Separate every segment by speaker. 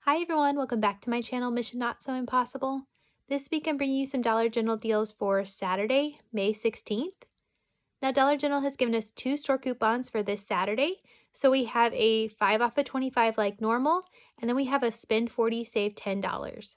Speaker 1: Hi everyone, welcome back to my channel, Mission Not So Impossible. This week I'm bringing you some Dollar General deals for Saturday, May 16th. Now Dollar General has given us 2 store coupons for this Saturday. So we have a 5 off of 25 like normal, and then we have a spend 40, save $10.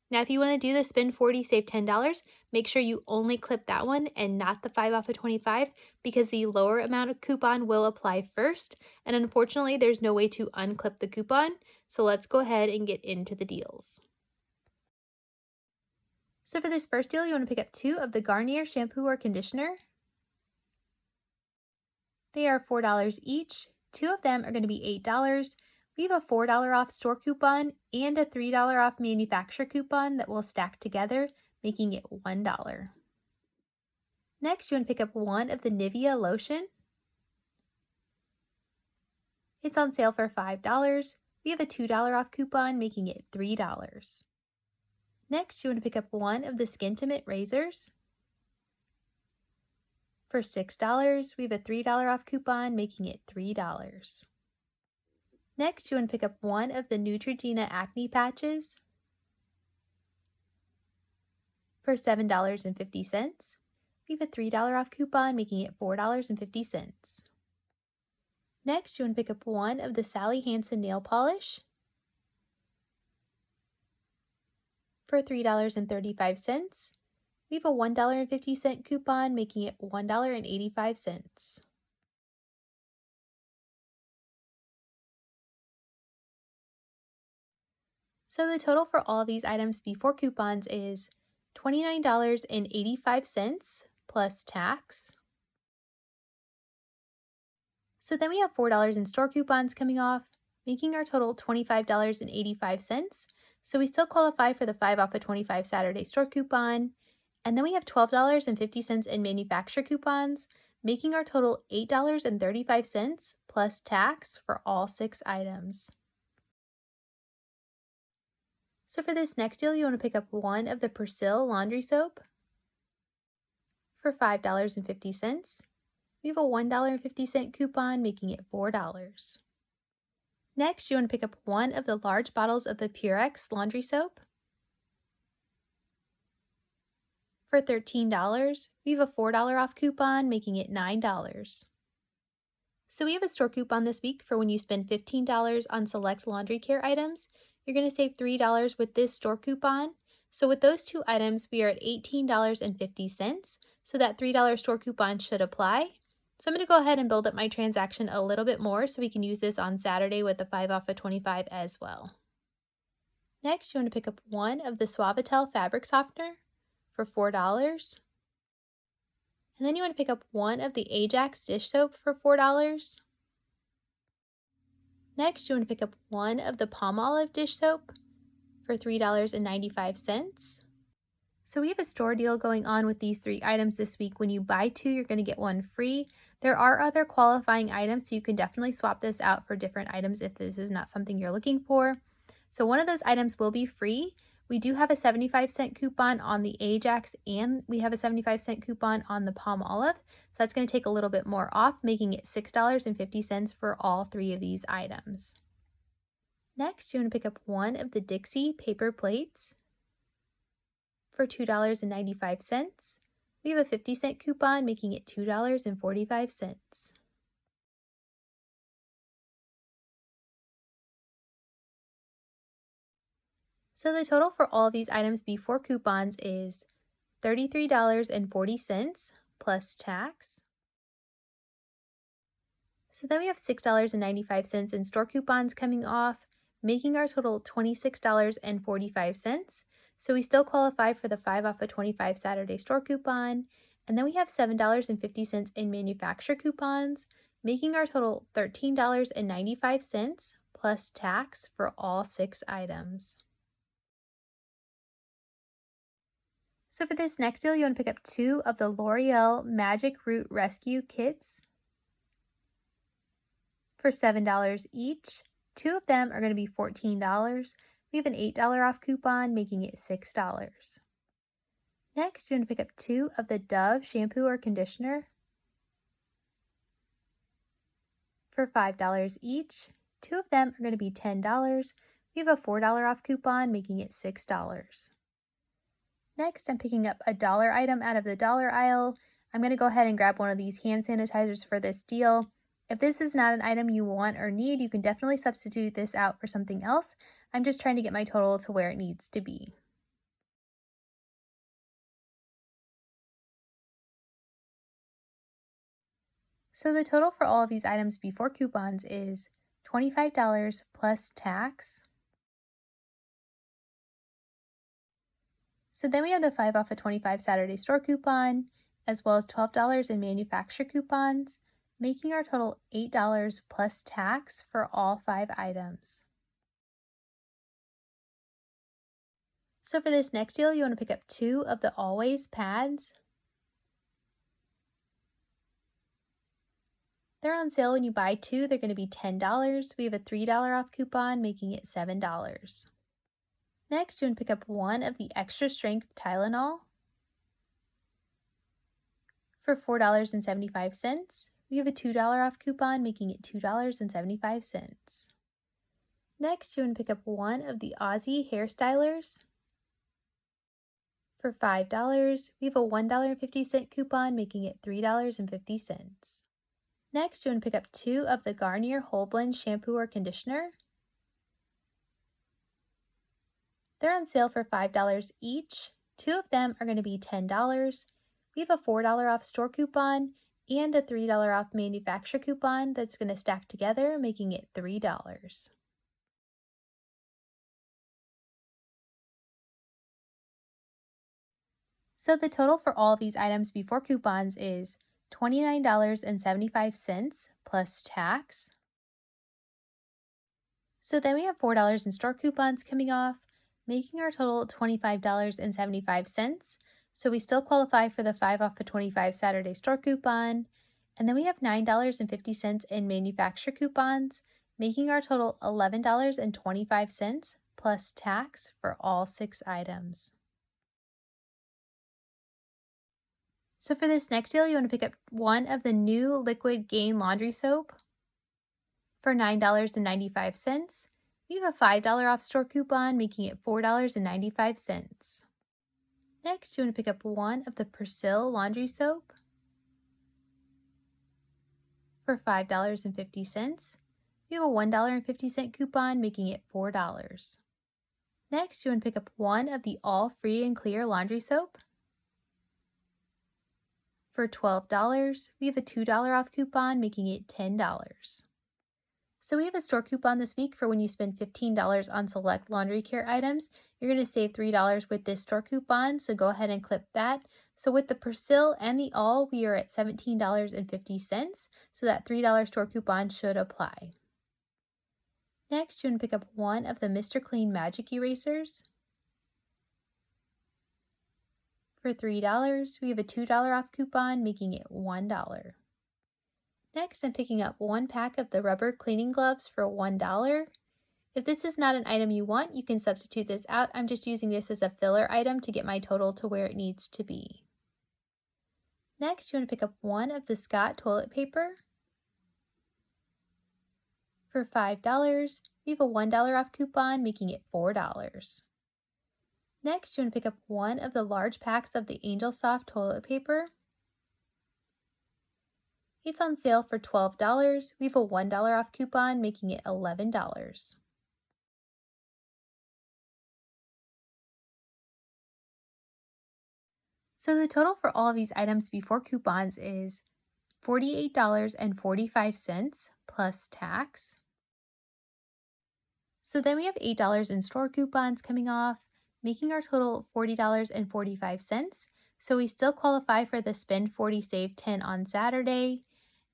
Speaker 1: Now if you want to do the spend 40, save $10, make sure you only clip that one and not the 5 off of 25 because the lower amount of coupon will apply first, and unfortunately there's no way to unclip the coupon. So let's go ahead and get into the deals. So for this first deal, you want to pick up 2 of the Garnier shampoo or conditioner. They are $4 each. 2 of them are going to be $8. We have a $4 off store coupon and a $3 off manufacturer coupon that will stack together, making it $1. Next, you want to pick up 1 of the Nivea lotion. It's on sale for $5. We have a $2 off coupon, making it $3. Next, you want to pick up 1 of the Skintimate razors. For $6, we have a $3 off coupon, making it $3. Next, you want to pick up 1 of the Neutrogena acne patches. For $7.50, we have a $3 off coupon, making it $4.50. Next, you want to pick up 1 of the Sally Hansen nail polish. For $3.35, we have a $1.50 coupon, making it $1.85. So the total for all of these items before coupons is $29.85 plus tax. So then we have $4 in store coupons coming off, making our total $25.85. So we still qualify for the 5 off of 25 Saturday store coupon. And then we have $12.50 in manufacturer coupons, making our total $8.35 plus tax for all 6 items. So for this next deal, you want to pick up 1 of the Persil laundry soap for $5.50. We have a $1.50 coupon, making it $4. Next, you want to pick up 1 of the large bottles of the Purex laundry soap for $13. We have a $4 off coupon, making it $9. So we have a store coupon this week for when you spend $15 on select laundry care items. You're going to save $3 with this store coupon. So with those 2 items, we are at $18.50. So that $3 store coupon should apply. So I'm going to go ahead and build up my transaction a little bit more so we can use this on Saturday with the 5 off of 25 as well. Next, you want to pick up 1 of the Suavitel fabric softener for $4. And then you want to pick up 1 of the Ajax dish soap for $4. Next, you want to pick up 1 of the Palmolive dish soap for $3.95. So we have a store deal going on with these 3 items this week. When you buy 2, you're going to get 1 free. There are other qualifying items, so you can definitely swap this out for different items if this is not something you're looking for. So one of those items will be free. We do have a 75-cent coupon on the Ajax, and we have a 75-cent coupon on the Palmolive. So that's going to take a little bit more off, making it $6.50 for all 3 of these items. Next, you want to pick up 1 of the Dixie paper plates for $2.95. We have a 50-cent coupon, making it $2.45. So the total for all of these items before coupons is $33.40 plus tax. So then we have $6.95 in store coupons coming off, making our total $26.45. So we still qualify for the 5 off of 25 Saturday store coupon. And then we have $7.50 in manufacturer coupons, making our total $13.95 plus tax for all 6 items. So for this next deal, you want to pick up 2 of the L'Oreal Magic Root Rescue Kits for $7 each. 2 of them are going to be $14. We have an $8 off coupon, making it $6. Next, you want to pick up 2 of the Dove shampoo or conditioner for $5 each. 2 of them are going to be $10. We have a $4 off coupon, making it $6. Next, I'm picking up a dollar item out of the dollar aisle. I'm going to go ahead and grab one of these hand sanitizers for this deal. If this is not an item you want or need, you can definitely substitute this out for something else. I'm just trying to get my total to where it needs to be. So the total for all of these items before coupons is $25 plus tax. So then we have the 5 off a 25 Saturday store coupon, as well as $12 in manufacturer coupons, making our total $8 plus tax for all 5 items. So for this next deal, you want to pick up 2 of the Always pads. They're on sale when you buy 2. They're going to be $10. We have a $3 off coupon, making it $7. Next, you want to pick up 1 of the extra strength Tylenol for $4.75. We have a $2 off coupon, making it $2.75. Next, you want to pick up 1 of the Aussie hair stylers for $5. We have a $1.50 coupon, making it $3.50. Next, you want to pick up 2 of the Garnier Whole Blend shampoo or conditioner. They're on sale for $5 each. 2 of them are going to be $10. We have a $4 off store coupon and a $3 off manufacturer coupon that's going to stack together, making it $3. So the total for all of these items before coupons is $29.75 plus tax. So then we have $4 in store coupons coming off, making our total $25.75. So we still qualify for the 5 off a 25 Saturday store coupon. And then we have $9.50 in manufacturer coupons, making our total $11.25 plus tax for all 6 items. So for this next deal, you want to pick up 1 of the new Liquid Gain laundry soap for $9.95. We have a $5 off store coupon, making it $4.95. Next, you want to pick up 1 of the Persil laundry soap for $5.50. We have a $1.50 coupon, making it $4. Next, you want to pick up 1 of the All Free and Clear laundry soap for $12. We have a $2 off coupon, making it $10. So we have a store coupon this week for when you spend $15 on select laundry care items. You're going to save $3 with this store coupon, so go ahead and clip that. So with the Persil and the All, we are at $17.50, so that $3 store coupon should apply. Next, you want to pick up 1 of the Mr. Clean Magic Erasers for $3. We have a $2 off coupon, making it $1. Next, I'm picking up 1 pack of the rubber cleaning gloves for $1. If this is not an item you want, you can substitute this out. I'm just using this as a filler item to get my total to where it needs to be. Next, you want to pick up 1 of the Scott toilet paper for $5. We have a $1 off coupon, making it $4. Next, you want to pick up 1 of the large packs of the Angel Soft toilet paper. It's on sale for $12. We have a $1 off coupon, making it $11. So the total for all of these items before coupons is $48.45 plus tax. So then we have $8 in store coupons coming off, making our total $40.45. So we still qualify for the spend 40 save 10 on Saturday.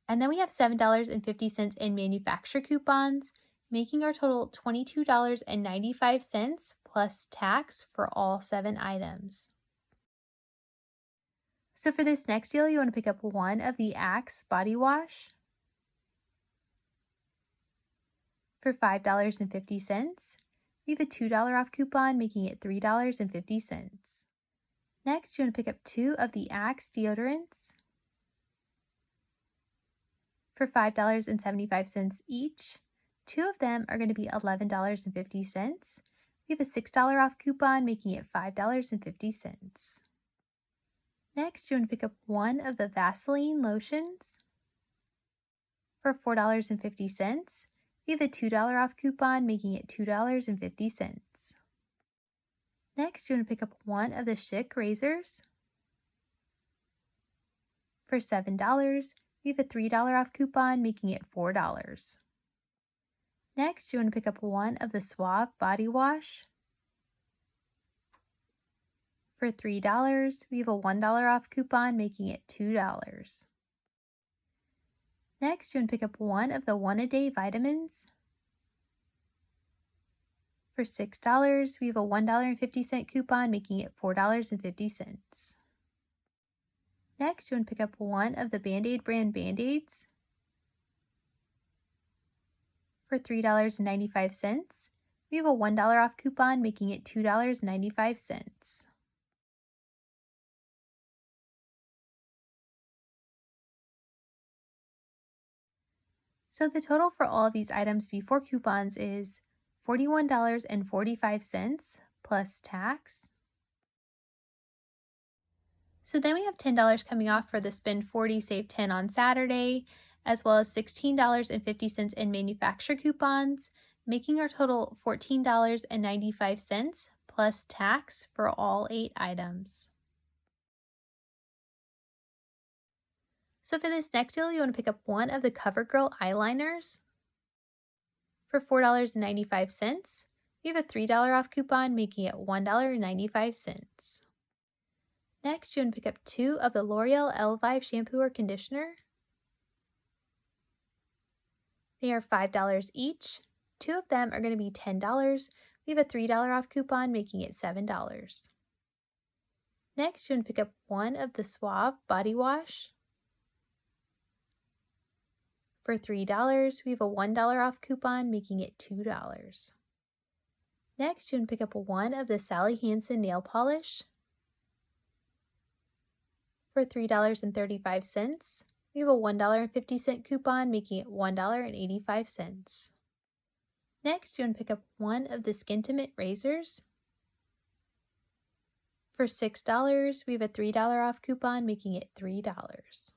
Speaker 1: And then we have $7.50 in manufacturer coupons, making our total $22.95 plus tax for all 7 items. So for this next deal, you want to pick up 1 of the Axe body wash for $5.50. We have a $2 off coupon, making it $3.50. Next, you want to pick up 2 of the Axe deodorants for $5.75 each. Two of them are going to be $11.50. We have a $6 off coupon, making it $5.50. Next, you want to pick up one of the Vaseline lotions for $4.50. We have a $2 off coupon, making it $2.50. Next, you want to pick up one of the Schick razors for $7. We have a $3 off coupon, making it $4. Next, you want to pick up one of the Suave body wash for $3. We have a $1 off coupon, making it $2. Next, you want to pick up one of the one-a-day vitamins for $6. We have a $1.50 coupon, making it $4.50. Next, you want to pick up one of the Band-Aid brand Band-Aids for $3.95. We have a $1 off coupon, making it $2.95. So the total for all of these items before coupons is $41.45 plus tax. So then we have $10 coming off for the spend 40, save 10 on Saturday, as well as $16.50 in manufacturer coupons, making our total $14.95 plus tax for all 8 items. So for this next deal, you want to pick up one of the CoverGirl eyeliners for $4.95. We have a $3 off coupon, making it $1.95. Next, you want to pick up 2 of the L'Oreal Elvive shampoo or conditioner. They are $5 each. 2 of them are going to be $10. We have a $3 off coupon, making it $7. Next, you want to pick up one of the Suave body wash for $3. We have a $1 off coupon, making it $2. Next, you want to pick up one of the Sally Hansen nail polish for $3.35. We have a $1.50 coupon, making it $1.85. Next, you want to pick up one of the Skintimate razors for $6. We have a $3 off coupon, making it $3.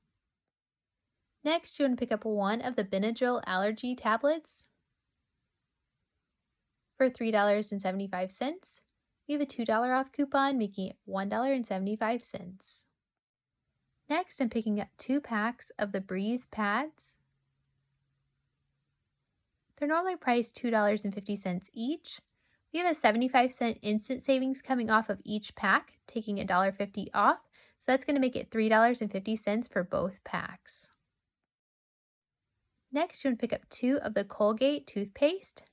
Speaker 1: Next, you want to pick up one of the Benadryl allergy tablets for $3.75. We have a $2 off coupon, making it $1.75. Next, I'm picking up 2 packs of the Breeze pads. They're normally priced $2.50 each. We have a 75-cent instant savings coming off of each pack, taking $1.50 off, so that's going to make it $3.50 for both packs. Next, you want to pick up 2 of the Colgate toothpaste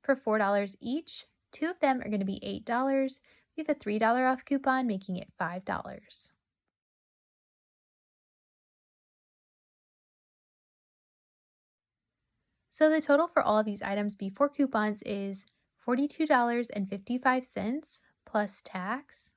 Speaker 1: for $4 each. 2 of them are going to be $8. We have a $3 off coupon, making it $5. So the total for all of these items before coupons is $42.55 plus tax.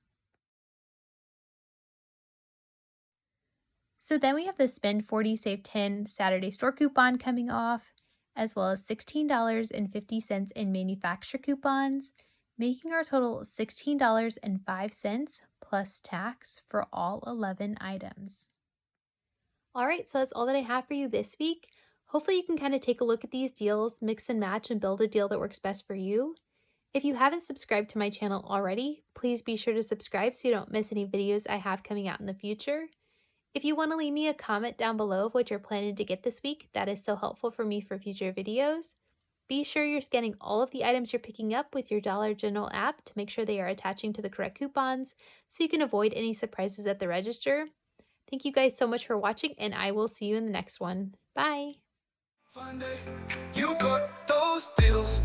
Speaker 1: So then we have the spend 40, save 10 Saturday store coupon coming off, as well as $16.50 in manufacturer coupons, making our total $16.05 plus tax for all 11 items. All right, so that's all that I have for you this week. Hopefully you can kind of take a look at these deals, mix and match, and build a deal that works best for you. If you haven't subscribed to my channel already, please be sure to subscribe so you don't miss any videos I have coming out in the future. If you want to leave me a comment down below of what you're planning to get this week, that is so helpful for me for future videos. Be sure you're scanning all of the items you're picking up with your Dollar General app to make sure they are attaching to the correct coupons so you can avoid any surprises at the register. Thank you guys so much for watching, and I will see you in the next one. Bye!
Speaker 2: Fun day, you got those deals.